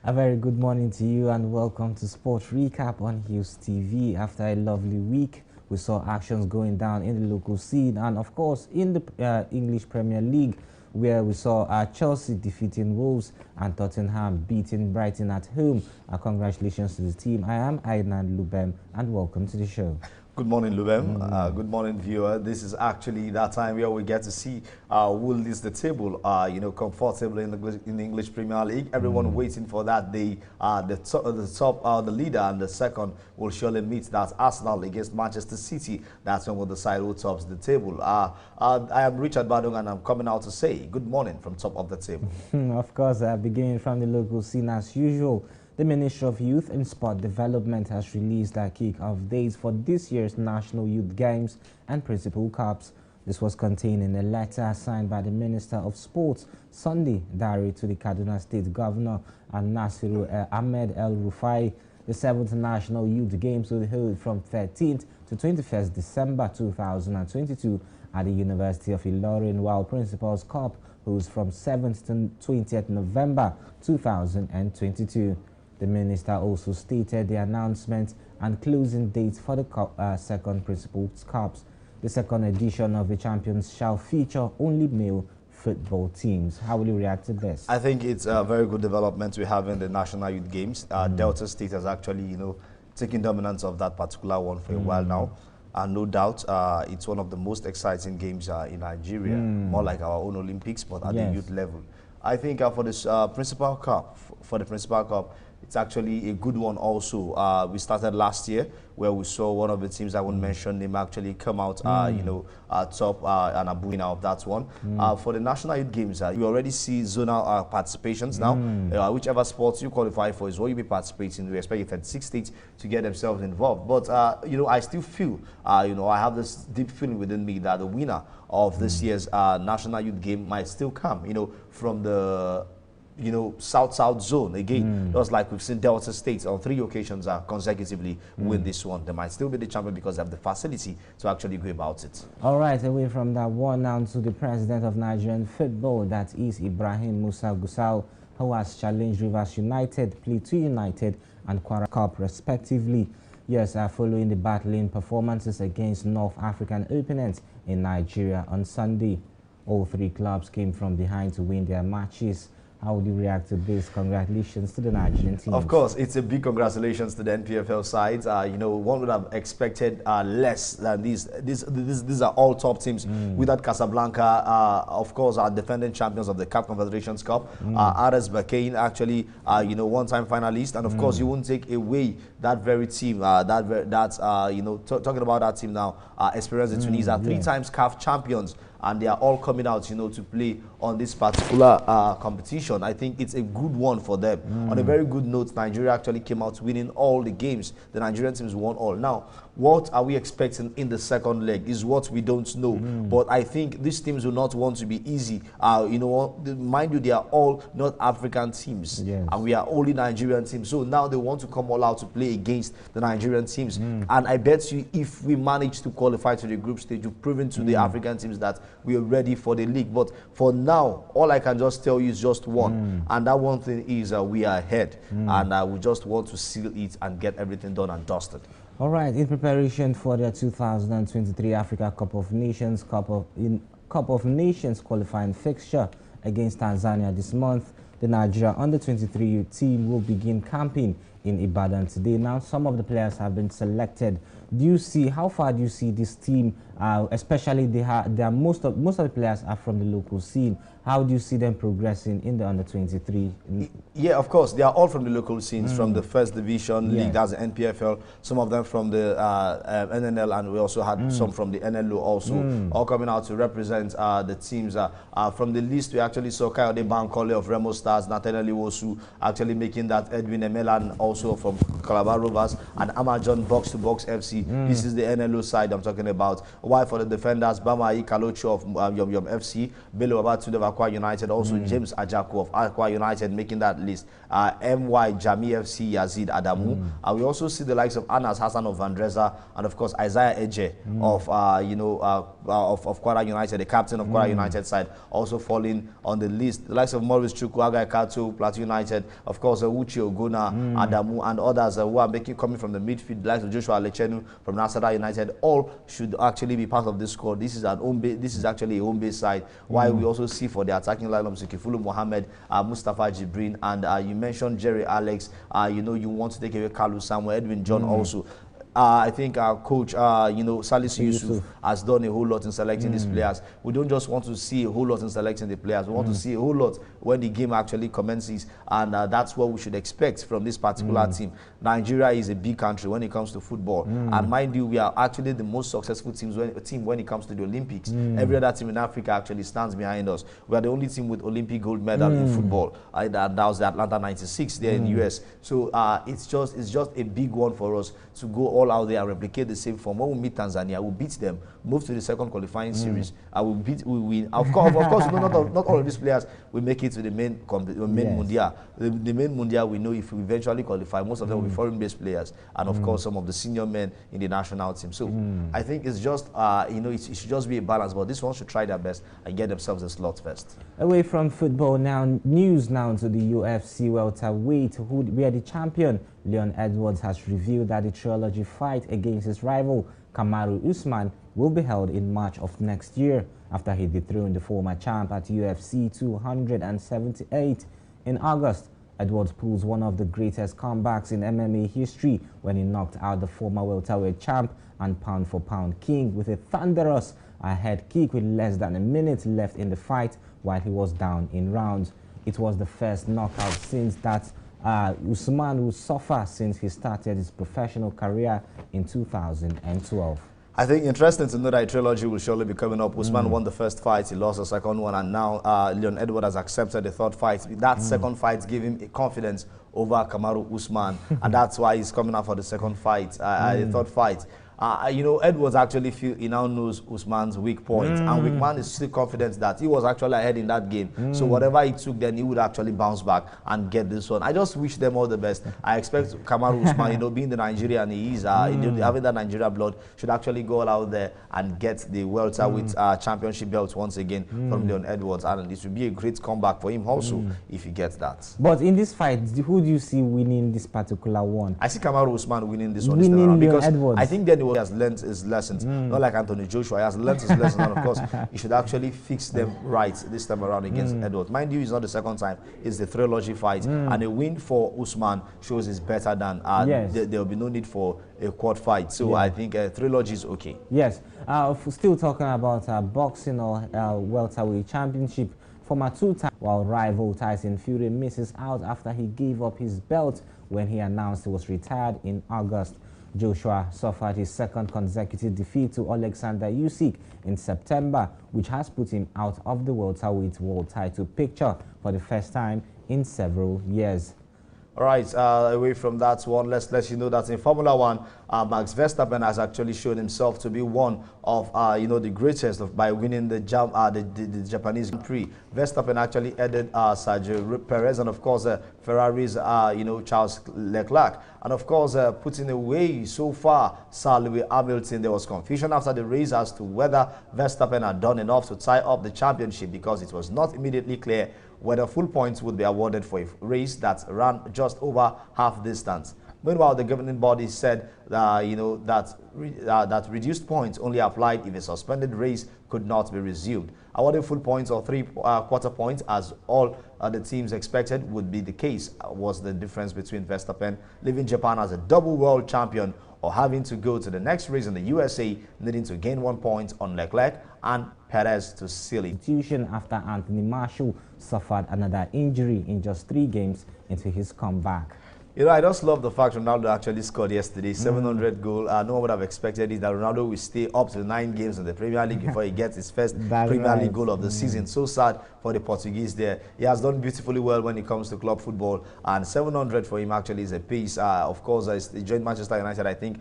A very good morning to you and welcome to Sports Recap on Hughes TV. After a lovely week, we saw actions going down in the local scene and of course in the English Premier League, where we saw Chelsea defeating Wolves and Tottenham beating Brighton at home. Congratulations to the team. I am Ainan Lubem and welcome to the show. Good morning, Lubem. Good morning, viewer. This is actually that time where we get to see who leads the table, comfortably in the English Premier League. Everyone waiting for that day. The leader and the second will surely meet. That's Arsenal against Manchester City. That's when we'll decide who tops the table. I am Richard Badung and I'm coming out to say good morning from top of the table. Of course, beginning from the local scene as usual. The Ministry of Youth and Sport Development has released a kick-off dates for this year's National Youth Games and Principal Cups. This was contained in a letter signed by the Minister of Sports Sunday diary to the Kaduna State Governor Nasiru Ahmed El Rufai. The 7th National Youth Games will be held from 13th to 21st December 2022 at the University of Ilorin, while Principal's Cup holds from 7th to 20th November 2022. The minister also stated the announcement and closing dates for the second Principal's Cups. The second edition of the Champions shall feature only male football teams. How will you react to this? I think it's a very good development we have in the National Youth Games. Delta State has actually, taken dominance of that particular one for a while now. And no doubt, it's one of the most exciting games in Nigeria, more like our own Olympics, but at the youth level. I think for this Principal Cup, it's actually a good one also. We started last year where we saw one of the teams I won't mention name actually come out, top and Abuja of that one. For the National Youth Games, you already see zonal participations now. Whichever sports you qualify for is what you'll be participating. We expect 36 states to get themselves involved. But, I still feel, I have this deep feeling within me that the winner of this year's National Youth Game might still come, from the South zone again. Just like we've seen Delta State on 3 occasions consecutively win this one. They might still be the champion because they have the facility to actually go about it. All right, away from that one now to the president of Nigerian football, that is Ibrahim Musa Gusau, who has challenged Rivers United, Plateau United and Kwara Cup respectively. Yes, following the battling performances against North African opponents in Nigeria on Sunday. All 3 clubs came from behind to win their matches. How would you react to this? Congratulations to the Nigerian team. Of course, it's a big congratulations to the NPFL sides. One would have expected less than these. These are all top teams. Without Casablanca, of course, our defending champions of the CAF Confederations Cup. RS Bakane, actually, one-time finalist. And of course, you won't take away that very team. Talking about that team now, Esperance de Tunisia, 3 times CAF champions. And they are all coming out, to play on this particular competition. I think it's a good one for them. On a very good note, Nigeria actually came out winning all the games. The Nigerian teams won all. Now, what are we expecting in the second leg is what we don't know. But I think these teams will not want to be easy. Mind you, they are all North African teams. Yes. And we are only Nigerian teams. So now they want to come all out to play against the Nigerian teams. And I bet you if we manage to qualify to the group stage, we've proven to the African teams that we are ready for the league. But for now, all I can just tell you is just one. And that one thing is we are ahead. And we just want to seal it and get everything done and dusted. All right, in preparation for the 2023 Africa Cup of Nations qualifying fixture against Tanzania this month, the Nigeria under-23 team will begin camping in Ibadan today. Now, some of the players have been selected. How far do you see this team, especially most of the players are from the local scene? How do you see them progressing in the under-23? Yeah, of course. They are all from the local scenes, from the first division league, that's the NPFL, some of them from the NNL, and we also had some from the NLO also, all coming out to represent the teams. From the list, we actually saw Kayode Bankole of Remo Stars, Nathaniel Iwosu actually making that, Edwin Emelan also also from Calabar Rovers, and Amazon box-to-box FC. This is the NLO side I'm talking about. While for the defenders, Bama Ikalocho of Yom FC, Bello Abatunde of Aqua United, also James Ajako of Aqua United making that list. MY Jami FC Yazid Adamu. We also see the likes of Anas Hassan of Vandreza, and of course Isaiah Eje of of Kwara United, the captain of Kwara United side, also falling on the list. The likes of Maurice Chukwu, Agai Kato, Plateau United, of course Uchi Oguna, Adamu, and others who are coming from the midfield, the likes of Joshua Lechenu from Nasada United, all should actually be part of this squad. This is an home base. This is actually a home base side. While we also see for the attacking lineup Sikifulu Mohammed, Mustafa Jibrin, and you mentioned Jerry Alex. You want to take away Kalu Samuel, Edwin John also. I think our coach, Salisu Yusuf has done a whole lot in selecting these players. We don't just want to see a whole lot in selecting the players. We want to see a whole lot when the game actually commences, and that's what we should expect from this particular team. Nigeria is a big country when it comes to football, and mind you, we are actually the most successful team when it comes to the Olympics. Every other team in Africa actually stands behind us. We are the only team with Olympic gold medal in football. That was the Atlanta '96 there in the US. So it's just a big one for us to go all out there and replicate the same form. When we meet Tanzania, we'll beat them, move to the second qualifying series. We win. Of course, not all of these players will make it to the main mundial. The main mundial, we know if we eventually qualify, most of them will be foreign-based players, and of course some of the senior men in the national team. So I think it's just it should just be a balance. But this one should try their best and get themselves a slot first. Away from football now, news now to the UFC welterweight, where the champion Leon Edwards has revealed that the trilogy fight against his rival Kamaru Usman will be held in March of next year after he dethroned the former champ at UFC 278 in August. Edwards pulls one of the greatest comebacks in MMA history when he knocked out the former welterweight champ and pound-for-pound king with a thunderous head kick with less than a minute left in the fight while he was down in rounds. It was the first knockout since that Usman will suffer since he started his professional career in 2012. I think interesting to know that a trilogy will surely be coming up. Usman won the first fight, he lost the second one, and now Leon Edwards has accepted the third fight. That second fight gave him confidence over Kamaru Usman, and that's why he's coming out for the second fight, the third fight. Edwards actually he now knows Usman's weak point, and Usman is still confident that he was actually ahead in that game. So whatever he took, then he would actually bounce back and get this one. I just wish them all the best. I expect Kamaru Usman, being the Nigerian he is, having that Nigeria blood, should actually go all out there and get the welterweight championship belt once again from Leon Edwards, and it would be a great comeback for him also if he gets that. But in this fight, who do you see winning this particular one? I see Kamaru Usman winning this one this time around, because Edwards. I think then he has learned his lessons, not like Anthony Joshua. He has learned his lessons, and of course he should actually fix them right this time around against Edwards. Mind you, it's not the second time, it's the trilogy fight, and a win for Usman shows it's better than there will be no need for a quad fight. So I think a trilogy is okay. Yes. Still talking about boxing or welterweight championship, former two-time rival Tyson Fury misses out after he gave up his belt when he announced he was retired in August. Joshua suffered his second consecutive defeat to Alexander Usyk in September, which has put him out of the welterweight world title picture for the first time in several years. All right, away from that one, let's let you know that in Formula One, Max Verstappen has actually shown himself to be one of the greatest by winning the Japanese Grand Prix. Verstappen actually headed Sergio Perez and of course Ferrari's Charles Leclerc, and of course putting away so far Sir Lewis Hamilton. There was confusion after the race as to whether Verstappen had done enough to tie up the championship, because it was not immediately clear whether full points would be awarded for a race that ran just over half distance. Meanwhile, the governing body said that reduced points only applied if a suspended race could not be resumed. Awarding full points or three-quarter points, as all the teams expected would be the case, was the difference between Verstappen leaving Japan as a double world champion or having to go to the next race in the USA, needing to gain 1 point on Leclerc and Perez to seal it. After Anthony Marshall suffered another injury in just 3 games into his comeback. You know, I just love the fact Ronaldo actually scored yesterday, 700 goal. No one would have expected it that Ronaldo will stay up to 9 games in the Premier League before he gets his first Premier League goal of the season. So sad for the Portuguese there. He has done beautifully well when it comes to club football, and 700 for him actually is a pace. Of course, he joined Manchester United, I think,